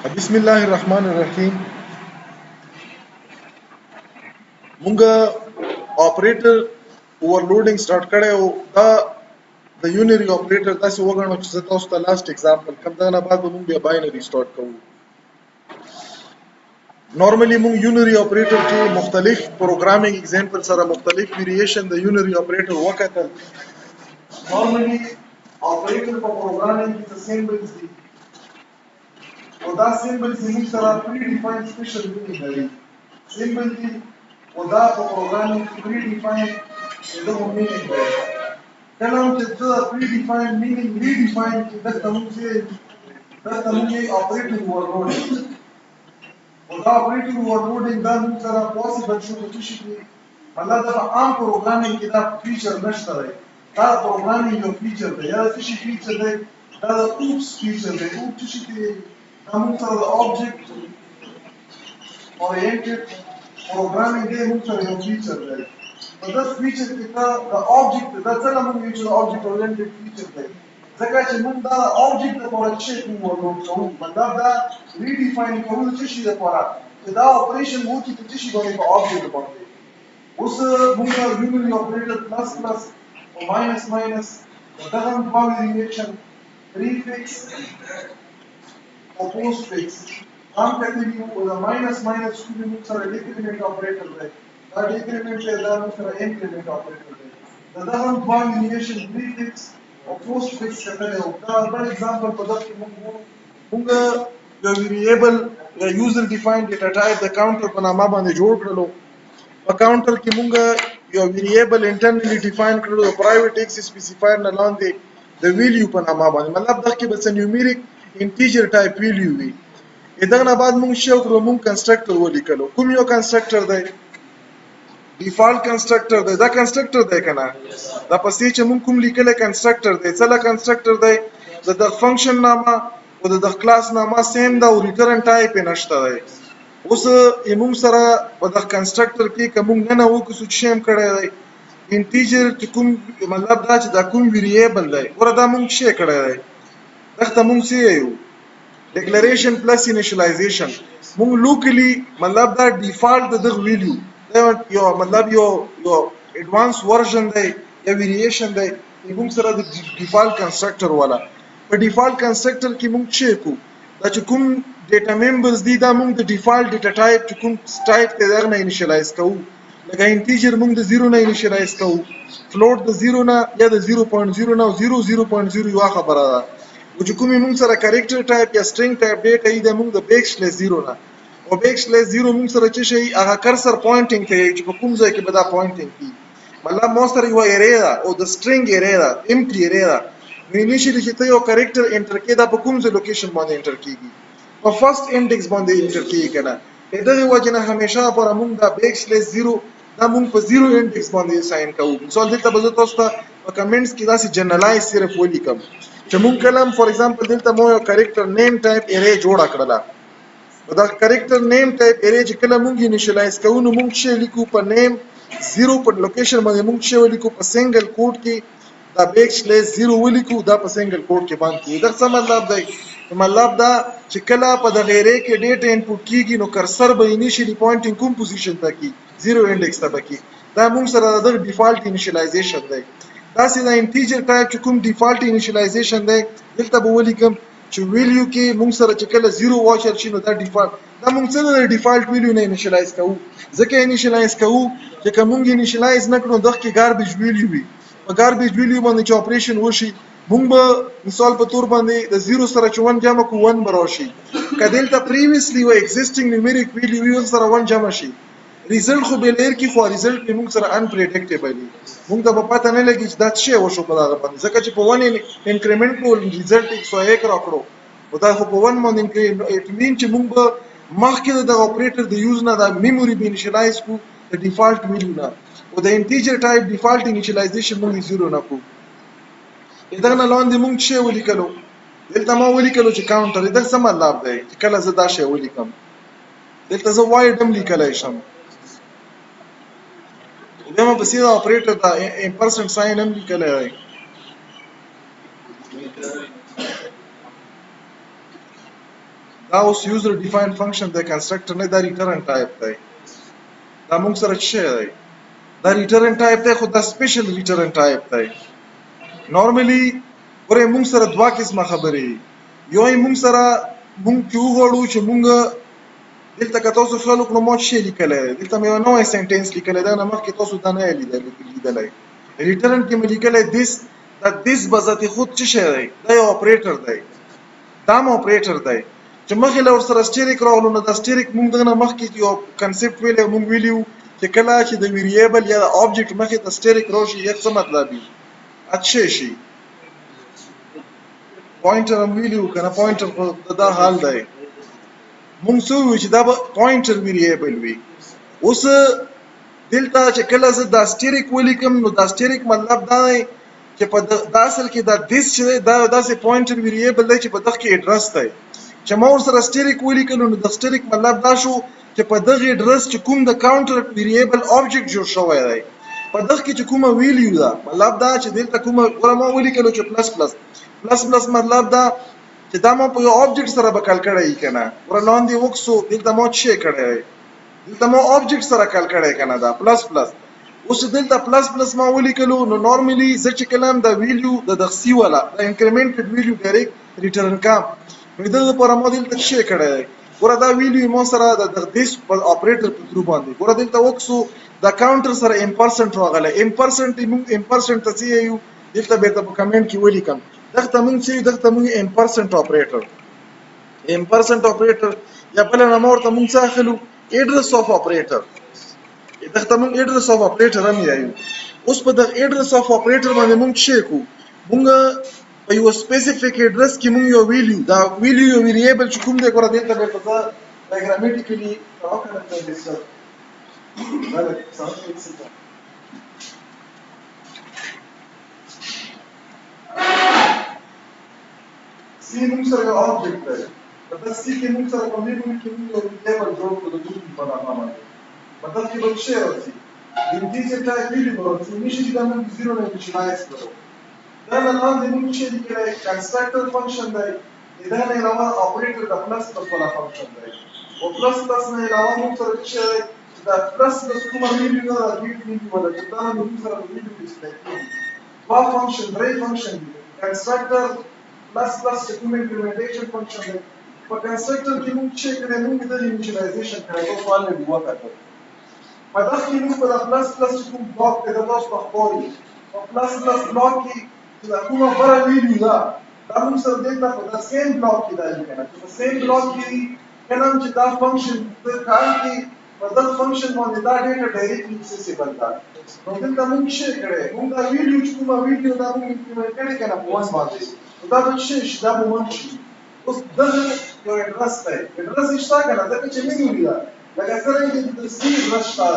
بسم الله الرحمن الرحیم. مونږه اپریټر اوورلوډینګ سٹارټ کړی او دا د یونری اپریټر داسې وګڼو چې زه تاسو ته لاست اگزامپل کوم. دغه نه بعد به مونږ بیا باینري سٹارټ کوو. نارملی مونږ یونری اپریټر کې مختلف پروګرامینګ اگزامپل سره مختلف ویریشن د یونری اپریټر وکتل. نارملی اپریټر په پروګرامینګ کې څه سیمبلز دي او دا سیمبلز زموږ سره پری ډیفاین سپیشل مینینګ لري. سیمبل دي او دا په پروګرامینګ کې پری ډیفاین دغه مینینګ لري. کله چې دا پری ډیفاین مینینګ ری ډیفاین کې دغه موږ اپریټر اوورلوډینګ او دا اپریټر اوورلوډینګ دا موږ سره پوسیبل شو چې شي مطلب دا عام پروګرامینګ کې دا فیچر نشته دی. دا پروګرامینګ یو فیچر دی یا څه شي فیچر دی دا اوپس فیچر دی. اوپس څه شي دی دا موږ سره د آبجیکټ اورینټډ پروګرامینګ دی موږ سره یو فیچر دی. نو دا فیچر کې دا د آبجیکټ دا څنګه موږ یو چې آبجیکټ اورینټډ فیچر دی ځکه چې موږ دا آبجیکټ لپاره څه اوورلوډ کوو مطلب دا ریډیفاین کوو څه شي لپاره چې دا اپریشن وکړي په څه شي باندې په آبجیکټ باندې. اوس موږ یونری اپریټر پلس پلس او ماینس ماینس دغه دوه ویریشن پریفکس او پوسټ فکس هم کتلی او دا ماینس ماینس چې موږ سره ډیکریمنٹ اپریټر دی دا ډیکریمنٹ دی دا موږ سره انکریمنٹ اپریټر دی. دغه دوه ویریشن پریفکس او پوسټ فکس کتلی او دا بل ایگزامپل په دغه کې موږ یو ویریبل یا یوزر ډیفاینډ ډیټا ټایپ د کاونټر په نامه باندې جوړ کړلو. په کاونټر کې موږ یو ویریبل انټرنلی ډیفاین کړلو د پرایویټ ایکس سپیسیفایر نه لاندې د ویلیو په نامه باندې مطلب دغه کې به څه نیومیریک انټیجر ټایپ ویلیو وي. دغه نه بعد موږ شو کړو موږ کنسټرکټر ولیکلو. کوم یو کنسټرکټر دی؟ ډیفالت کنسټرکټر دی. دا کنسټرکټر دی کنه دا پسې چې موږ کوم لیکل کنسټرکټر دی څه کنسټرکټر دی د فنکشن نامه او د کلاس نامه سیم دا او ریټرن ټایپ نشته دی. اوس موږ سره په د کنسټرکټر کې کوم نه وکړو چې شیم کړی دی انټیجر چې کوم مطلب دا چې دا کوم ویریبل دی ورته دا موږ شی کړی دی دغه موږ څه یو ډیکلریشن پلس انیشلایزیشن موږ لوکلی مطلب دا ډیفالت د ویلیو یو مطلب یو ایڈوانس ورژن دی یا ویریشن دی موږ سره د ډیفالت کنسټرکټر والا. په ډیفالت کنسټرکټر کې موږ څه کوو دا چې کوم ډیټا ممبرز دي دا موږ د ډیفالت ډیټا ټایپ چې کوم ټایپ ته دغه نه انیشلایز کوو لکه انټیجر موږ د 0 نه انیشلایز کوو فلوټ د 0 نه یا د 0.0 نه 0.0 یو خبره ده او چې کوم موږ سره کریکټر ټایپ یا سټرینګ ټایپ ډیټا ای د موږ د بیک سلیش 0 نه او بیک سلیش 0 موږ سره چې شي هغه کرسر پوینټینګ کوي چې په کوم ځای کې به دا پوینټینګ کوي مطلب مو سره یو ایریا ده او د سټرینګ ایریا ده امپټي ایریا ده. نو انیشلی چې ته یو کریکټر انټر کې دا په کوم ځای لوکیشن باندې انټر کیږي په فرست انډیکس باندې انټر کیږي کنه. دغه وجه نه همیشه پر موږ دا بیک سلیش 0 دا موږ په 0 انډیکس باندې ساين کوو. مثال دلته به تاسو ته په کمنټس کې دا سي جنرالایز صرف ولیکم چې موږ کلم فور ایگزامپل دلته مو یو کریکټر نیم ټایپ ایریا جوړ کړل. دا کریکټر نیم ټایپ ایریا چې کله موږ انیشلایز کوو نو موږ شی لیکو په نیم 0 په لوکیشن باندې موږ شی ولیکو په سنگل کوډ کې دا بیک سلیش 0 ولیکو دا په سنگل کوډ کې باندې دا څه مطلب دی؟ مطلب دا چې کله په د غیره کې ډیټا انپوټ کیږي نو کرسر به انیشلی پوینټینګ کوم پوزیشن ته کی 0 انډیکس ته کی. دا موږ سره د ډیفالت انیشلایزیشن دی. دا سي دا انټیجر ټایپ چې کوم ډیفالت انیشلایزیشن دی دلته به ولیکم چې ویلیو کې موږ سره چې کله 0 واچر شي نو دا ډیفالت دا موږ څنګه د ډیفالت ویلیو نه انیشلایز کوو ځکه انیشلایز کوو چې کوم انیشلایز نکړو دغه کې ګاربیج ویلیو وي په ګاربیج ویلیو باندې چې اپریشن وشي موږ به مثال په تور باندې د 0 سره 1 جمع کو 1 براشي کدل ته پریویسلی و ایگزیسټینګ نیومریک ویلیو سره 1 جمع شي ریزلټ خو به لیر کې خو ریزلټ به موږ سره ان پریډکټیبل موږ ته په پته نه لګي چې دا څه وشو په هغه باندې ځکه چې په 1 انکریمنٹ کو ریزلټ 101 راکړو او دا خو په 1 باندې اټ مین چې موږ به مخکې د اپریټر د یوز نه د میموري به انیشلایز کو د ډیفالت ویلیو نه او د انټیجر ټایپ ډیفالت انیشلایزیشن موږ 0 نه کو. دغه نه لاندې موږ څه ولیکلو دلته ما ولیکلو چې کاونټر دغه څه مطلب دی چې کله زه دا شی ولیکم دلته زه وای ډم لیکلای شم دغه په سیده اپریټر دا امپرسنټ ساين هم لیکلای دی دا اوس یوزر ډیفاین فنکشن دی کنسټرکټر نه دا ریټرن ټایپ دی دا موږ سره څه دی دا ریټرن ټایپ دی خو دا سپیشل ریټرن ټایپ دی نورمالي ګوره موږ سره دوه قسمه خبرې یو موږ سره موږ چې وغواړو چې موږ دلته که تاسو خیال وکړو ما څه لیکلی دی دلته مې یو نوی سینټینس لیکلی دی نه مخکې تاسو دا نه یې لیدلی ریټرن کې مې لیکلی دیس دا دیس به ذات خود څه شی دی دا یو اپریټر دی دا م اپریټر دی چې مخکې له ورسره سټیریک راغلو نو دا سټیریک موږ دغه نه مخکې یو کنسپټ ویلی موږ ویلي وو چې کله چې د ویریبل یا د آبجکټ مخې ته سټیریک راشي یک څه مطلب وي څه شي پوینټر هم ویلي وو که نه پوینټر خو دا حال دی موږ څه وویو چې دا به پوینټر ویریبل وي اوس دلته چې کله زه دا سټیریک ولیکم نو دا سټیریک مطلب دا دی چې په دا اصل کې دا دیس چې دی دا داسې پوینټر ویریبل دی چې په دغه کې اډرس دی چې ما ورسره سټیریک ولیکلو نو د سټیریک مطلب دا شو چې په دغه اډرس چې کوم د کاونټر ویریبل آبجکټ جوړ شوی دی په دغه کې چې کومه ویلیو ده مطلب دا چې دلته کومه ګوره ما ولیکلو چې پلس پلس مطلب دا چې دا ما په یو آبجکټ سره به کال کړی که نه ګوره لاندې وکسو دلته ما څه کړی دی دلته ما آبجکټ سره کال کړی که نه دا پلس اوس دلته پلس ما ولیکلو نو نورمالي زه چې کله هم دا ویلیو د دغه سی والا د انکریمنټډ ویلیو ډایرکټ ریټرن کړم نو دغه لپاره ما دلته څه کړی دی ګوره دا ویلیو ما سره د دیس اپریټر په تھرو باندې ګوره دلته وکسو دا کاونټر سره امپرسنټ راغلی امپرسنټ موږ امپرسنټ ته څه یو دلته بیرته په کمنټ کې ولیکم دغه ته موږ څه دغه موږ امپرسنټ اپریټر یا بل نه ورته موږ څه اخلو ایډرس اف اپریټر دغه موږ ایډرس اف اپریټر هم یایو اوس په دغه ایډرس اف اپریټر باندې موږ څه کو موږ په یو سپیسیفیک ایډرس کې موږ یو ویلیو دا ویلیو ویریبل چې کوم دی ګوره دلته بیرته دا ډایګرامیټیکلی راوکړم سی موږ سره یو آبجکټ دی په دغه سی کې موږ سره په میموري کې موږ یو ویریبل جوړ کړو د ګروپ په نامه باندې په دغه کې به څه راځي انټیجر ټایپ ویریبل راځي نشي چې دا موږ زیرو نه انیشلایز کړو دا نه لاندې موږ چې لیکلی کنسټرکټر فنکشن دی دا نه علاوه اپریټر د پلس والا فنکشن دی او پلس نه علاوه موږ سره څه دی دا پلس کومه ویلیو نه راځي ولا چې دا موږ سره ویلیو ډسپلی کوي دا فنکشن درې فنکشن دی کنسټرکټر پلس چې کوم امپلیمنټیشن فنکشن دی په کنسټرکټر کې موږ چې کړی موږ د انیشلایزیشن کړی او سوال نه وکړو په دغه کې موږ په پلس چې کوم بلاک دی دا تاسو په خوري په پلس بلاک کې چې دا کومه بره ویلیو ده دا موږ سره دلته په دا سیم بلاک کې دا لیکنه چې په سیم بلاک کې کله چې دا فنکشن د کار کې په دغه فنکشن باندې دا ډیټا ډایرکټلی اکسیسیبل ده نو دلته موږ څه کړی موږ دا ویلیو چې کومه ویلیو دا موږ امپلیمنټ کړی کنه په وان باندې دا به څه شي دا به ون شي اوس دغه یو اډرس دی اډرس شته کنه ځکه چې میموري ده لکه څنګه چې د سی اډرس شته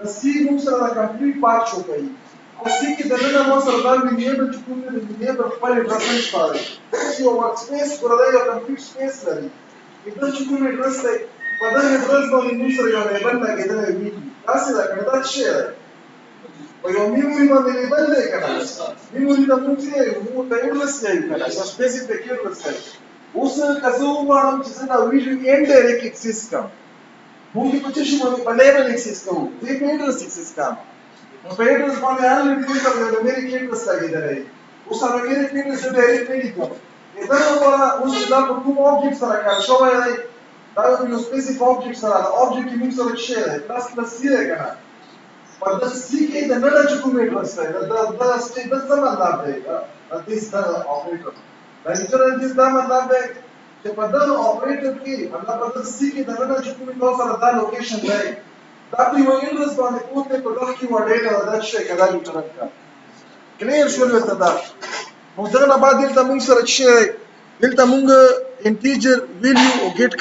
د سی موږ سره دا کمپلیټ پارت شو کوي او سی کې دننه مو سره دا ویریبل چې کوم دی ویریبل خپل اډرس شته چې یو ورک سپیس ګورای یو کمپلیټ سپیس لري دا چې کوم اډرس دی په دغه اډرس باندې موږ سره یو لیبل لګیدلی وي تاسو دا کنه دا څه دی په یو میموري باندې لیبل دی کنه میموري ته موږ څه یو ته اډرس یې کنه یو سپیسیفیک اډرس دی اوس که زه وغواړم چې زه دا ویډیو انډایرکټ اکسس کړم موږ په څه شي باندې په لیبل اکسس کوو زه په اډرس اکسس کوم په اډرس باندې الریډي دلته یو نومریک اډرس لګېدلی اوس هغه نومریک اډرس زه ډایرکټ نه لیکم دا لپاره اوس دا په کوم آبجکټ سره کار شوی دی دا یو سپیسیفیک آبجکټ سره دا آبجکټ موږ سره څه دی پلس سی دی که نه په دغه سی کې دننه چې کوم اډرس دی دا څه مطلب دی دیس دا اپریټر دا انټرنیټ دا مطلب دی چې په دغه اپریټر کې مطلب په دغه سی کې دننه چې کوم تاسو سره دا لوکیشن دی دا په یو اډرس باندې کوته په دغه کې وړاندې دا څه کړه ریټرن کړه کلیر شول ته دا نو دغه نه بعد دلته موږ سره څه دلته موږ انټیجر ویلیو او ګیټ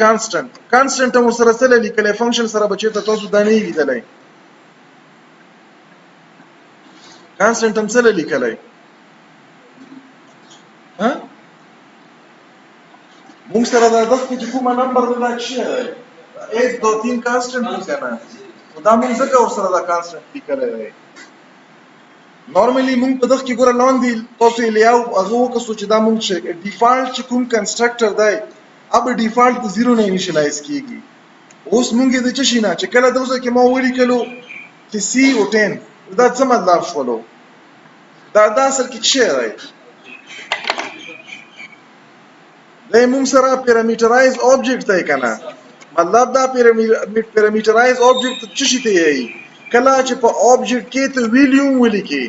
کانسټنټ هم سره سره لیکل فنکشن سره بچیته تاسو دا نه لیدلای کانسټنټ هم سره لیکلای ها موږ سره دا دغه چې کومه نمبر دا څه دی 1 2 3 کانسټنټ لیکنه دا موږ څنګه ور سره دا کانسټنټ لیکلای نورمالي موږ په دغه کې ګوره لاندې تاسو یې لیاو هغه وکړو چې دا موږ چې ډیفالت چې کوم کنسټرکټر دی اب ډیفالت 0 نه انیشلایز کیږي. اوس مونږ د چ شي نه چې کله دغه کې ما ولیکلو چې سی او 10 دا څه مطلب شولو دا اصل کې څه راځي دا موږ سره پیرامیټرایز اوبجیکټ دی کنه مطلب دا پیرامیټرایز اوبجیکټ څه شي ته یي کله چې په اوبجیکټ کې ته ویلیو ولیکي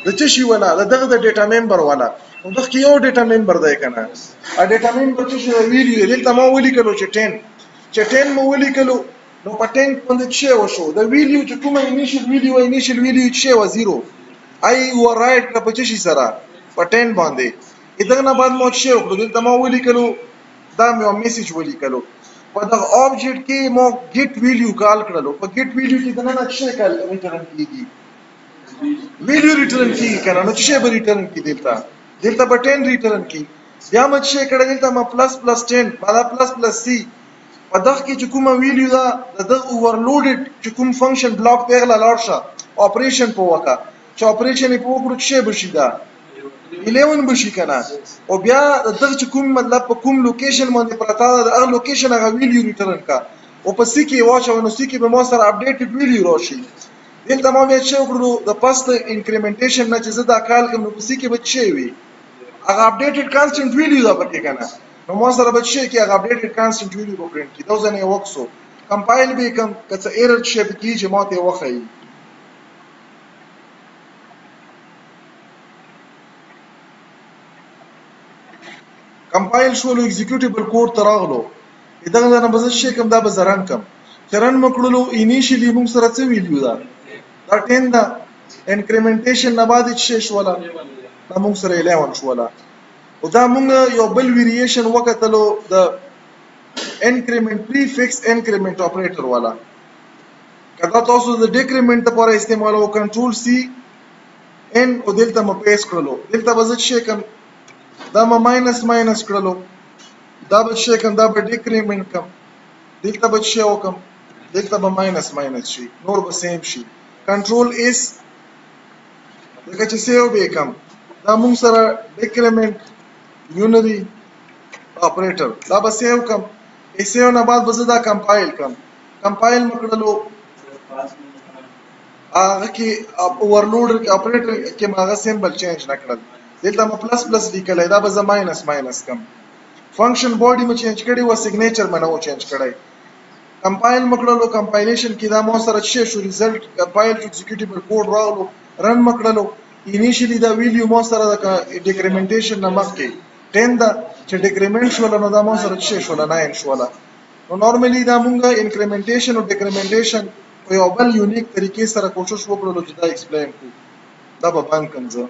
د څه شي ولا دغه د ډیټا ممبر ولا نو دغه کې یو ډیټا ممبر دی کنه ا ډیټا ممبر څه شي ویلیو دلته ما ولیکلو چې 10 مو ولیکلو نو په 10 باندې څه وشو د ویلیو چې کومه انیشل ویلیو څه و 0 ای و رائټ په څه شي سره په 10 باندې اذا نه بعد مو څه وکړو دلته ما ولیکلو دا مې میسج ولیکلو په دغه اوبجیکټ کې مو ګیټ ویلیو کال کړلو په ګیټ ویلیو کې دنه څه کال ریټرن کیږي ویلیو ریټرن کیږي کنه نو څه به ریټرن کیږي دلته په 10 ریټرن کی بیا مې څه کړل دلته ما پلس 10 بعد پلس سی په دغه کې چې کومه ویلیو دا د اوورلوډډ چې کوم فنکشن بلاک ته غلا لاړشه اپریشن په وکا چې اپریشن په وکړو څه بشي دا 11 بشي کنه او بیا دغه چې کوم مطلب په کوم لوکیشن باندې پراته ده هغه لوکیشن هغه ویلیو ریټرن کا او په سی کې واچو نو سی کې به مو سره اپډیټډ ویلیو راشي دلته ما بیا څه وکړو د پاست انکریمنټیشن نه چې زه دا کال کوم نو په سی کې به څه وي هغه اپډیټډ کانسټنټ ویلیو دا پکې کنه نو مو سره به څه کې هغه اپډیټډ کانسټنټ ویلیو به پرینټ کی دا ځنه وکسو کمپایل به کوم کڅ ایرر شي به کی چې ماته وخی کمپایل شولو ایگزیکیوټیبل کوډ تراغلو دغه نه به څه کوم دا به زران کم چرن مکړلو انیشلی موږ سره څه ویلیو دا 10 دا انکریمنټیشن نه بعد څه شولا دا موږ سره 11 شولا او دا موږ یو بل ویریشن وکړلو د انکریمنٹ پریفکس انکریمنٹ اپریټر والا کدا تاسو د ډیکریمنٹ لپاره استعمالو کنټرول سی ان او دلته م پیس کړلو دلته به څه کوم دا ما ماینس کړلو دا به څه کوم دا به ډیکریمنٹ کوم دلته به څه وکم دلته به ماینس شي نور به سیم شي کنټرول اس دغه چې سیو به کوم دا موږ سره ډیکریمنٹ یونری اپریټر دا به سیو کوم ایسیو نه بعد به دا کمپایل مکړلو هغه کې اوورلوډ اپریټر کې ماغه سیمبل چینج نکړل دلته م پلس لیکلای دا به ز ماینس کم فنکشن باډي م چینج کړي و سیګنیچر منو چینج کړي کمپایل مکړلو کمپایلیشن کې دا مو سره څه شو ریزلټ کمپایل ټو ایگزیکیوټیبل کوډ راغلو رن مکړلو انیشلی دا ویلیو مو سره د ډیکریمنټیشن نه مخکې 10 دا چې ډیکریمنټ شول نو دا مو سره څه شول 9 شول نو نورمالي دا مونږه انکریمنټیشن او ډیکریمنټیشن په یو بل یونیک طریقې سره کوشش وکړو چې دا ایکسپلین کړو دا به باندې کنځه